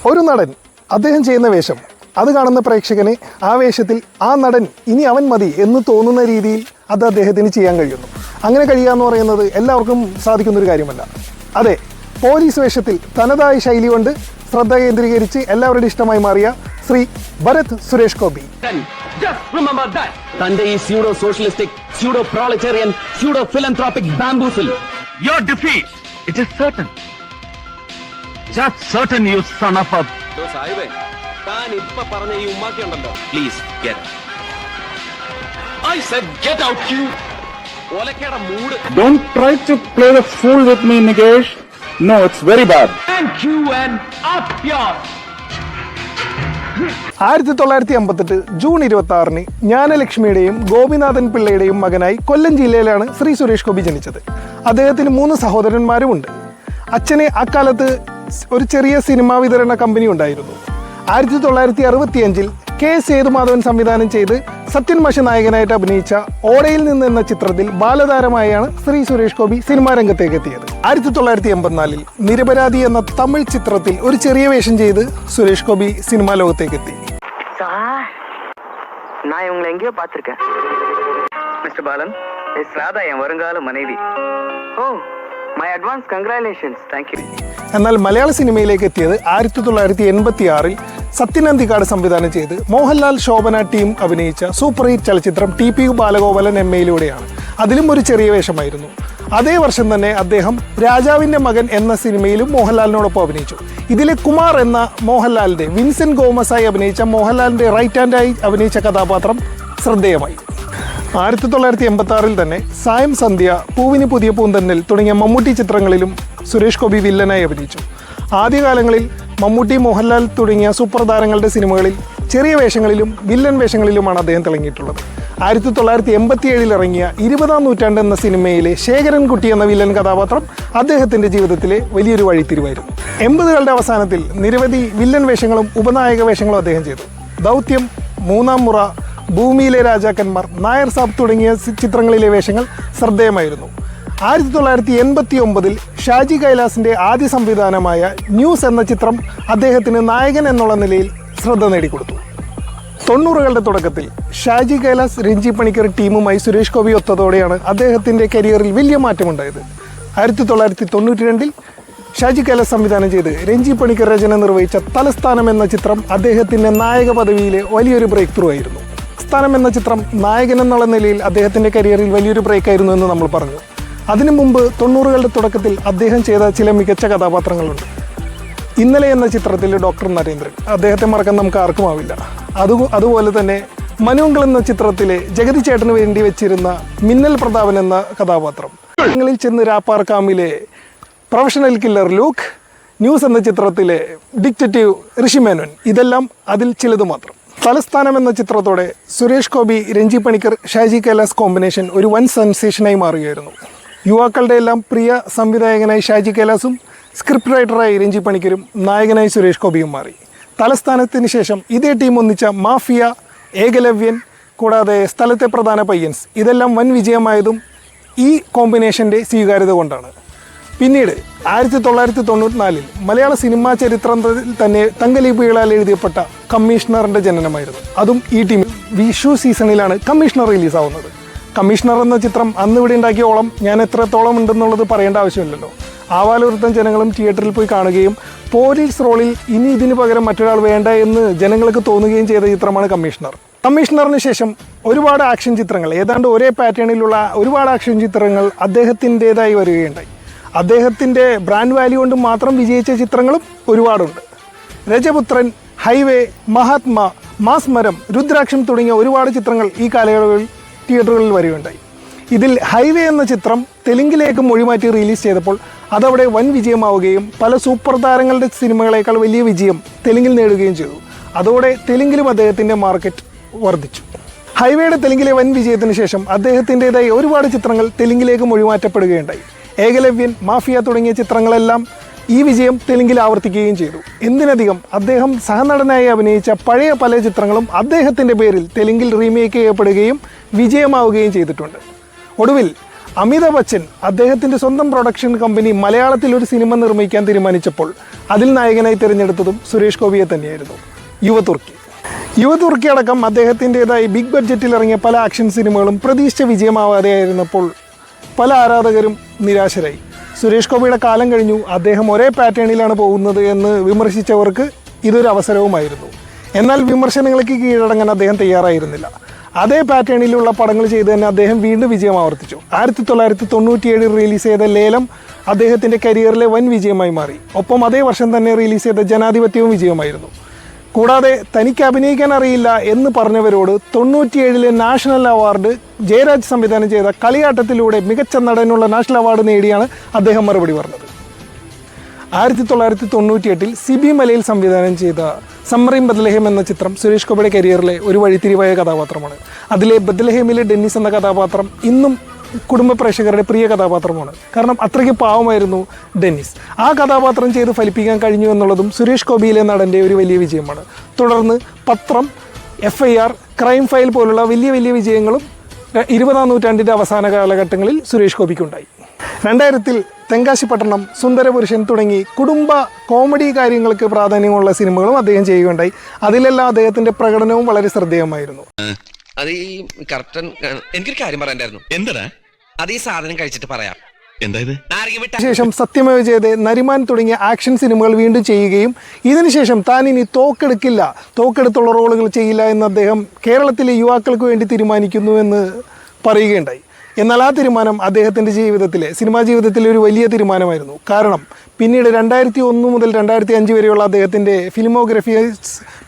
ഒരു നടൻ അദ്ദേഹം ചെയ്യുന്ന വേഷം അത് കാണുന്ന പ്രേക്ഷകന് ആ വേഷത്തിൽ ആ നടൻ ഇനി അവൻ മതി എന്ന് തോന്നുന്ന രീതിയിൽ അത് അദ്ദേഹത്തിന് ചെയ്യാൻ കഴിയുന്നു. അങ്ങനെ കഴിയുക എന്ന് പറയുന്നത് എല്ലാവർക്കും സാധിക്കുന്നൊരു കാര്യമല്ല. അതെ, പോലീസ് വേഷത്തിൽ തനതായ ശൈലി കൊണ്ട് ശ്രദ്ധ കേന്ദ്രീകരിച്ച് എല്ലാവരുടെയും ഇഷ്ടമായി മാറിയ ശ്രീ ഭരത് സുരേഷ് ഗോപി. തന്റെ ഈ pseudo socialistic, pseudo proletarian, pseudo philanthropic bamboozle your defeat, it is certain. Just certain, you son of a... സാഹിബേ, താൻ ഇപ്പോ പറഞ്ഞ ഈ ഉമ്മാക്കി ഉണ്ടല്ലോ. Please get out. I said get out, you. ഓലക്കേട mood. Don't try to play the fool with me, Nikesh. No, it's very bad. Thank you and up yours. 1958 June 26 ജ്ഞാനലക്ഷ്മിയുടെയും ഗോപിനാഥൻ പിള്ളയുടെയും മകനായി കൊല്ലം ജില്ലയിലാണ് ശ്രീ സുരേഷ് ഗോപി ജനിച്ചത്. അദ്ദേഹത്തിന് 3 സഹോദരന്മാരുമുണ്ട്. അച്ഛന് അക്കാലത്ത് ഒരു ചെറിയ സിനിമാ വിതരണ കമ്പനി ഉണ്ടായിരുന്നു. 1965 കെ സേതുമാധവൻ സംവിധാനം ചെയ്ത് സത്യൻ മാഷ് നായകനായിട്ട് അഭിനയിച്ച ഓടയിൽ നിന്ന് എന്ന ചിത്രത്തിൽ ബാലതാരമായാണ് ശ്രീ സുരേഷ് ഗോപി സിനിമാ രംഗത്തേക്ക് എത്തിയത്. 1984 നിരപരാധി എന്ന തമിഴ് ചിത്രത്തിൽ ഒരു ചെറിയ വേഷം ചെയ്ത് സുരേഷ് ഗോപി സിനിമാ ലോകത്തേക്ക് എത്തി. நான் இவங்களை எங்கேயோ பார்த்திருக்கேன். மிஸ்டர் பாலன், மிஸ் ராதா என் வருங்கால மனைவி. Oh, my advance congratulations. Thank you. എന്നാൽ മലയാള സിനിമയിലേക്ക് എത്തിയത് 1986 സത്യൻ അന്തിക്കാട് സംവിധാനം ചെയ്ത് മോഹൻലാൽ ശോഭന ടീം അഭിനയിച്ച സൂപ്പർ ഹിറ്റ് ചലച്ചിത്രം TP ബാലഗോപാലൻ MAയിലൂടെയാണ്. അതിലും ഒരു ചെറിയ വേഷമായിരുന്നു. അതേ വർഷം തന്നെ അദ്ദേഹം രാജാവിൻ്റെ മകൻ എന്ന സിനിമയിലും മോഹൻലാലിനോടൊപ്പം അഭിനയിച്ചു. ഇതിലെ കുമാർ എന്ന മോഹൻലാലിൻ്റെ വിൻസെന്റ് ഗോമസായി അഭിനയിച്ച മോഹൻലാലിൻ്റെ റൈറ്റ് ഹാൻഡായി അഭിനയിച്ച കഥാപാത്രം ശ്രദ്ധേയമായി. 1986 തന്നെ സായം സന്ധ്യ, പൂവിന് പുതിയ പൂന്തന്നൽ തുടങ്ങിയ മമ്മൂട്ടി ചിത്രങ്ങളിലും സുരേഷ് ഗോപി വില്ലനായി അഭിനയിച്ചു. ആദ്യകാലങ്ങളിൽ മമ്മൂട്ടി, മോഹൻലാൽ തുടങ്ങിയ സൂപ്പർ താരങ്ങളുടെ സിനിമകളിൽ ചെറിയ വേഷങ്ങളിലും വില്ലൻ വേഷങ്ങളിലുമാണ് അദ്ദേഹം തിളങ്ങിയിട്ടുള്ളത്. 1987 ഇറങ്ങിയ 20-ാം നൂറ്റാണ്ട് എന്ന സിനിമയിലെ ശേഖരൻകുട്ടി എന്ന വില്ലൻ കഥാപാത്രം അദ്ദേഹത്തിൻ്റെ ജീവിതത്തിലെ വലിയൊരു വഴിത്തിരിവായിരുന്നു. 80കളുടെ അവസാനത്തിൽ നിരവധി വില്ലൻ വേഷങ്ങളും ഉപനായക വേഷങ്ങളും അദ്ദേഹം ചെയ്തു. ദൗത്യം, മൂന്നാം മുറ, ഭൂമിയിലെ രാജാക്കന്മാർ, നായർ സാബ് തുടങ്ങിയ ചിത്രങ്ങളിലെ വേഷങ്ങൾ ശ്രദ്ധേയമായിരുന്നു. 1989 ഷാജി കൈലാസിൻ്റെ ആദ്യ സംവിധാനമായ ന്യൂസ് എന്ന ചിത്രം അദ്ദേഹത്തിന് നായകൻ എന്നുള്ള നിലയിൽ ശ്രദ്ധ നേടിക്കൊടുത്തു. 90കളുടെ തുടക്കത്തിൽ ഷാജി കൈലാസ്, രഞ്ജി പണിക്കർ ടീമുമായി സുരേഷ് ഗോപി ഒത്തതോടെയാണ് അദ്ദേഹത്തിൻ്റെ കരിയറിൽ വലിയ മാറ്റമുണ്ടായത്. 1992 ഷാജി കൈലാസ് സംവിധാനം ചെയ്ത് രഞ്ജി പണിക്കർ രചന നിർവഹിച്ച തലസ്ഥാനം എന്ന ചിത്രം അദ്ദേഹത്തിൻ്റെ നായക പദവിയിലെ വലിയൊരു ബ്രേക്ക് ത്രൂ ആയിരുന്നു. സ്ഥാനം എന്ന ചിത്രം നായകൻ എന്നുള്ള നിലയിൽ അദ്ദേഹത്തിൻ്റെ കരിയറിൽ വലിയൊരു ബ്രേക്കായിരുന്നു എന്ന് നമ്മൾ പറഞ്ഞു. അതിനു മുമ്പ് 90കളുടെ തുടക്കത്തിൽ അദ്ദേഹം ചെയ്ത ചില മികച്ച കഥാപാത്രങ്ങളുണ്ട്. ഇന്നലെ എന്ന ചിത്രത്തിൽ ഡോക്ടർ നരേന്ദ്രൻ, അദ്ദേഹത്തെ മറക്കാൻ നമുക്ക് ആർക്കും ആവില്ല. അതുപോലെ തന്നെ മനുവങ്കൾ എന്ന ചിത്രത്തിലെ ജഗതി ചേട്ടന് വേണ്ടി വെച്ചിരുന്ന മിന്നൽ പ്രതാപൻ എന്ന കഥാപാത്രം, ങ്ങളിൽ ചെന്ന് രാപ്പാർക്കാമിലെ പ്രൊഫഷണൽ കില്ലർ ലൂക്ക്, ന്യൂസ് എന്ന ചിത്രത്തിലെ ഡിറ്റക്റ്റീവ് ഋഷിമേനോൻ, ഇതെല്ലാം അതിൽ ചിലത് മാത്രം. തലസ്ഥാനം എന്ന ചിത്രത്തോടെ സുരേഷ് ഗോപി, രഞ്ജി പണിക്കർ, ഷാജി കൈലാസ് കോമ്പിനേഷൻ ഒരു വൻ സെൻസേഷനായി മാറുകയായിരുന്നു. യുവാക്കളുടെ എല്ലാം പ്രിയ സംവിധായകനായി ഷാജി കൈലാസും സ്ക്രിപ്റ്റ് റൈറ്ററായി രഞ്ജി പണിക്കരും നായകനായി സുരേഷ് ഗോപിയും മാറി. തലസ്ഥാനത്തിന് ശേഷം ഇതേ ടീം ഒന്നിച്ച മാഫിയ, ഏകലവ്യൻ, കൂടാതെ സ്ഥലത്തെ പ്രധാന പയ്യൻസ്, ഇതെല്ലാം വൻ വിജയമായതും ഈ കോമ്പിനേഷൻ്റെ സ്വീകാര്യത കൊണ്ടാണ്. പിന്നീട് 1994 മലയാള സിനിമാ ചരിത്രത്തിൽ തന്നെ തങ്കലിപികളാൽ എഴുതിയപ്പെട്ട കമ്മീഷണറിൻ്റെ ജനനമായിരുന്നു. അതും ഈ ടീമിൽ വിഷു സീസണിലാണ് കമ്മീഷണർ റിലീസാവുന്നത്. കമ്മീഷണർ എന്ന ചിത്രം അന്ന് ഇവിടെ ഉണ്ടാക്കിയ ഓളം ഞാൻ എത്രത്തോളം ഉണ്ടെന്നുള്ളത് പറയേണ്ട ആവശ്യമില്ലല്ലോ. ആവാലൊരുത്തം ജനങ്ങളും തിയേറ്ററിൽ പോയി കാണുകയും പോലീസ് റോളിൽ ഇനി ഇതിന് പകരം മറ്റൊരാൾ വേണ്ട എന്ന് ജനങ്ങൾക്ക് തോന്നുകയും ചെയ്ത ചിത്രമാണ് കമ്മീഷണർ. കമ്മീഷണറിന് ശേഷം ഒരുപാട് ആക്ഷൻ ചിത്രങ്ങൾ, ഏതാണ്ട് ഒരേ പാറ്റേണിലുള്ള ഒരുപാട് ആക്ഷൻ ചിത്രങ്ങൾ അദ്ദേഹത്തിൻ്റെതായി വരികയുണ്ടായി. അദ്ദേഹത്തിൻ്റെ ബ്രാൻഡ് വാല്യൂ കൊണ്ട് മാത്രം വിജയിച്ച ചിത്രങ്ങളും ഒരുപാടുണ്ട്. രജപുത്രൻ, ഹൈവേ, മഹാത്മാ, മാസ്മരം, രുദ്രാക്ഷം തുടങ്ങിയ ഒരുപാട് ചിത്രങ്ങൾ ഈ കാലയളവിൽ തിയേറ്ററുകളിൽ വരികയുണ്ടായി. ഇതിൽ ഹൈവേ എന്ന ചിത്രം തെലുങ്കിലേക്ക് മൊഴിമാറ്റി റിലീസ് ചെയ്തപ്പോൾ അതവിടെ വൻ വിജയമാവുകയും പല സൂപ്പർ താരങ്ങളുടെ സിനിമകളേക്കാൾ വലിയ വിജയം തെലുങ്കിൽ നേടുകയും ചെയ്തു. അതോടെ തെലുങ്കിലും അദ്ദേഹത്തിൻ്റെ മാർക്കറ്റ് വർദ്ധിച്ചു. ഹൈവേയുടെ തെലുങ്കിലെ വൻ വിജയത്തിന് ശേഷം അദ്ദേഹത്തിൻ്റെതായി ഒരുപാട് ചിത്രങ്ങൾ തെലുങ്കിലേക്ക് മൊഴിമാറ്റപ്പെടുകയുണ്ടായി. ഏകലവ്യൻ, മാഫിയ തുടങ്ങിയ ചിത്രങ്ങളെല്ലാം ഈ വിജയം തെലുങ്കിൽ ആവർത്തിക്കുകയും ചെയ്തു. എന്തിനധികം അദ്ദേഹം സഹനടനായി അഭിനയിച്ച പഴയ പല ചിത്രങ്ങളും അദ്ദേഹത്തിൻ്റെ പേരിൽ തെലുങ്കിൽ റീമേക്ക് ചെയ്യപ്പെടുകയും വിജയമാവുകയും ചെയ്തിട്ടുണ്ട്. ഒടുവിൽ അമിതാഭ് ബച്ചൻ അദ്ദേഹത്തിൻ്റെ സ്വന്തം പ്രൊഡക്ഷൻ കമ്പനി മലയാളത്തിൽ ഒരു സിനിമ നിർമ്മിക്കാൻ തീരുമാനിച്ചപ്പോൾ അതിൽ നായകനായി തിരഞ്ഞെടുത്തതും സുരേഷ് ഗോപിയെ തന്നെയായിരുന്നു. യുവതുർക്കി അടക്കം അദ്ദേഹത്തിൻ്റെതായി ബിഗ് ബഡ്ജറ്റിൽ ഇറങ്ങിയ പല ആക്ഷൻ സിനിമകളും പ്രതീക്ഷിച്ച വിജയമാവാതെയായിരുന്നപ്പോൾ പല ആരാധകരും നിരാശരായി. സുരേഷ് ഗോപിയുടെ കാലം കഴിഞ്ഞു, അദ്ദേഹം ഒരേ പാറ്റേണിലാണ് പോകുന്നത് എന്ന് വിമർശിച്ചവർക്ക് ഇതൊരു അവസരവുമായിരുന്നു. എന്നാൽ വിമർശനങ്ങൾക്ക് കീഴടങ്ങാൻ അദ്ദേഹം തയ്യാറായിരുന്നില്ല. അതേ പാറ്റേണിലുള്ള പടങ്ങൾ ചെയ്ത് തന്നെ അദ്ദേഹം വീണ്ടും വിജയം ആവർത്തിച്ചു. 1997 റിലീസ് ചെയ്ത ലേലം അദ്ദേഹത്തിൻ്റെ കരിയറിലെ വൻ വിജയമായി മാറി. ഒപ്പം അതേ വർഷം തന്നെ റിലീസ് ചെയ്ത ജനാധിപത്യവും വിജയമായിരുന്നു. കൂടാതെ തനിക്ക് അഭിനയിക്കാൻ അറിയില്ല എന്ന് പറഞ്ഞവരോട് 97 നാഷണൽ അവാർഡ് ജയരാജ് സംവിധാനം ചെയ്ത കളിയാട്ടത്തിലൂടെ മികച്ച നടനുള്ള നാഷണൽ അവാർഡ് നേടിയാണ് അദ്ദേഹം മറുപടി പറഞ്ഞത്. 1998 സിബി മലയിൽ സംവിധാനം ചെയ്ത സമ്മറിൻ ബദ്ലഹേം എന്ന ചിത്രം സുരേഷ് ഗോപിയുടെ കരിയറിലെ ഒരു വഴിത്തിരിവായ കഥാപാത്രമാണ്. അതിലെ ബദ്ലഹേമിലെ ഡെന്നിസ് എന്ന കഥാപാത്രം ഇന്നും കുടുംബ പ്രേക്ഷകരുടെ പ്രിയ കഥാപാത്രമാണ്. കാരണം അത്രയ്ക്ക് പാവമായിരുന്നു ഡെന്നിസ്. ആ കഥാപാത്രം ചെയ്ത് ഫലിപ്പിക്കാൻ കഴിഞ്ഞു എന്നുള്ളതും സുരേഷ് ഗോപിയിലെ നടൻ്റെ ഒരു വലിയ വിജയമാണ്. തുടർന്ന് പത്രം, FIR, ക്രൈം ഫയൽ പോലുള്ള വലിയ വലിയ വിജയങ്ങളും 20-ാം നൂറ്റാണ്ടിൻ്റെ അവസാന കാലഘട്ടങ്ങളിൽ സുരേഷ് ഗോപിക്കുണ്ടായി. 2000 തെങ്കാശിപ്പട്ടണം, സുന്ദരപുരുഷൻ തുടങ്ങി കുടുംബ കോമഡി കാര്യങ്ങൾക്ക് പ്രാധാന്യമുള്ള സിനിമകളും അദ്ദേഹം ചെയ്യുകയുണ്ടായി. അതിലെല്ലാം അദ്ദേഹത്തിൻ്റെ പ്രകടനവും വളരെ ശ്രദ്ധേയമായിരുന്നു. അത് ഈ കറക്റ്റ് എനിക്കൊരു കാര്യം പറയണ്ടായിരുന്നു. എന്താ അത് ഈ സാധനം കഴിച്ചിട്ട് പറയാം. ശേഷം സത്യമേവ ജയതേ, നരിമാൻ തുടങ്ങിയ ആക്ഷൻ സിനിമകൾ വീണ്ടും ചെയ്യുകയും ഇതിനുശേഷം താൻ ഇനി തോക്കെടുത്തുള്ള റോളുകൾ ചെയ്യില്ല എന്ന് അദ്ദേഹം കേരളത്തിലെ യുവാക്കൾക്ക് വേണ്ടി തീരുമാനിക്കുന്നു എന്ന് പറയുകയുണ്ടായി. എന്നാൽ ആ തീരുമാനം അദ്ദേഹത്തിൻ്റെ സിനിമാ ജീവിതത്തിലെ ഒരു വലിയ തീരുമാനമായിരുന്നു. കാരണം പിന്നീട് 2001 മുതൽ 2005 വരെയുള്ള അദ്ദേഹത്തിൻ്റെ ഫിലിമോഗ്രഫി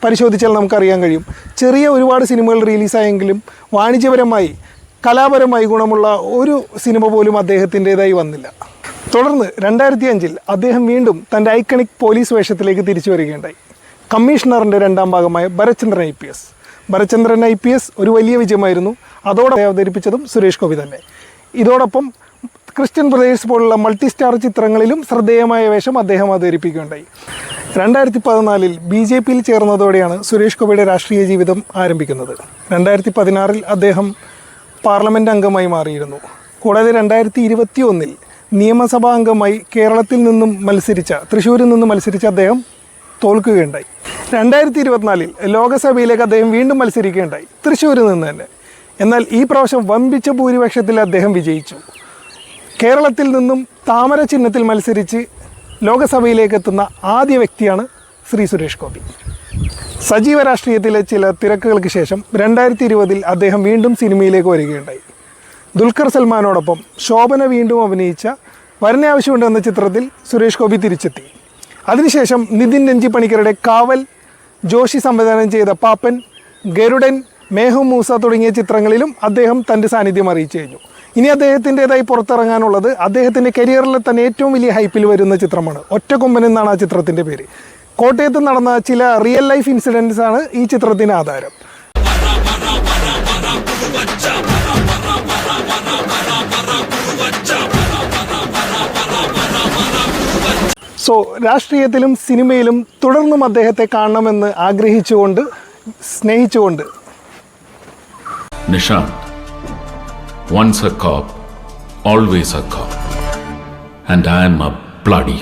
പരിശോധിച്ചാൽ നമുക്കറിയാൻ കഴിയും. ചെറിയ ഒരുപാട് സിനിമകൾ റിലീസായെങ്കിലും വാണിജ്യപരമായി കലാപരമായി ഗുണമുള്ള ഒരു സിനിമ പോലും അദ്ദേഹത്തിൻ്റെതായി വന്നില്ല. തുടർന്ന് 2005 അദ്ദേഹം വീണ്ടും തൻ്റെ ഐക്കണിക് പോലീസ് വേഷത്തിലേക്ക് തിരിച്ചു വരികയുണ്ടായി. കമ്മീഷണറിൻ്റെ 2ാം ഭാഗമായ ഭരചന്ദ്രൻ IPS ഒരു വലിയ വിജയമായിരുന്നു. അതോടെ അവതരിപ്പിച്ചതും സുരേഷ് ഗോപി തന്നെ. ഇതോടൊപ്പം ക്രിസ്ത്യൻ ബ്രദേഴ്സ് പോലുള്ള മൾട്ടി സ്റ്റാർ ചിത്രങ്ങളിലും ശ്രദ്ധേയമായ വേഷം അദ്ദേഹം അവതരിപ്പിക്കുകയുണ്ടായി. 2014 BJPയിൽ ചേർന്നതോടെയാണ് സുരേഷ് ഗോപിയുടെ രാഷ്ട്രീയ ജീവിതം ആരംഭിക്കുന്നത്. 2016 അദ്ദേഹം പാർലമെൻറ്റ് അംഗമായി മാറിയിരുന്നു. കൂടാതെ 2021 നിയമസഭാ അംഗമായി തൃശ്ശൂരിൽ നിന്നും മത്സരിച്ച അദ്ദേഹം തോൽക്കുകയുണ്ടായി. 2024 ലോകസഭയിലേക്ക് അദ്ദേഹം വീണ്ടും മത്സരിക്കുകയുണ്ടായി, തൃശ്ശൂരിൽ നിന്ന് തന്നെ. എന്നാൽ ഈ പ്രാവശ്യം വമ്പിച്ച ഭൂരിപക്ഷത്തിൽ അദ്ദേഹം വിജയിച്ചു. കേരളത്തിൽ നിന്നും താമര ചിഹ്നത്തിൽ മത്സരിച്ച് ലോകസഭയിലേക്ക് എത്തുന്ന ആദ്യ വ്യക്തിയാണ് ശ്രീ സുരേഷ് ഗോപി. സജീവ രാഷ്ട്രീയത്തിലെ ചില തിരക്കുകൾക്ക് ശേഷം 2020 അദ്ദേഹം വീണ്ടും സിനിമയിലേക്ക് വരികയുണ്ടായി. ദുൽഖർ സൽമാനോടൊപ്പം ശോഭന വീണ്ടും അഭിനയിച്ച വരനെ ആവശ്യമുണ്ട് എന്ന ചിത്രത്തിൽ സുരേഷ് ഗോപി തിരിച്ചെത്തി. അതിനുശേഷം നിതിൻ രഞ്ജി പണിക്കരുടെ കാവൽ, ജോഷി സംവിധാനം ചെയ്ത പാപ്പൻ, ഗരുഡൻ, മേഹു മൂസ തുടങ്ങിയ ചിത്രങ്ങളിലും അദ്ദേഹം തൻ്റെ സാന്നിധ്യം അറിയിച്ചു കഴിഞ്ഞു. ഇനി അദ്ദേഹത്തിൻ്റെതായി പുറത്തിറങ്ങാനുള്ളത് അദ്ദേഹത്തിൻ്റെ കരിയറിലെ തന്നെ ഏറ്റവും വലിയ ഹൈപ്പിൽ വരുന്ന ചിത്രമാണ്. ഒറ്റക്കൊമ്പൻ എന്നാണ് ആ ചിത്രത്തിൻ്റെ പേര്. കോട്ടയത്ത് നടന്ന ചില റിയൽ ലൈഫ് ഇൻസിഡൻറ്റ്സ് ആണ് ഈ ചിത്രത്തിന് ആധാരം. സോ രാഷ്ട്രീയത്തിലും സിനിമയിലും തുടർന്നും അദ്ദേഹത്തെ കാണണമെന്ന് ആഗ്രഹിച്ചുകൊണ്ട് സ്നേഹിച്ചുകൊണ്ട് Nishant, once a cop, always a cop. And I am a bloody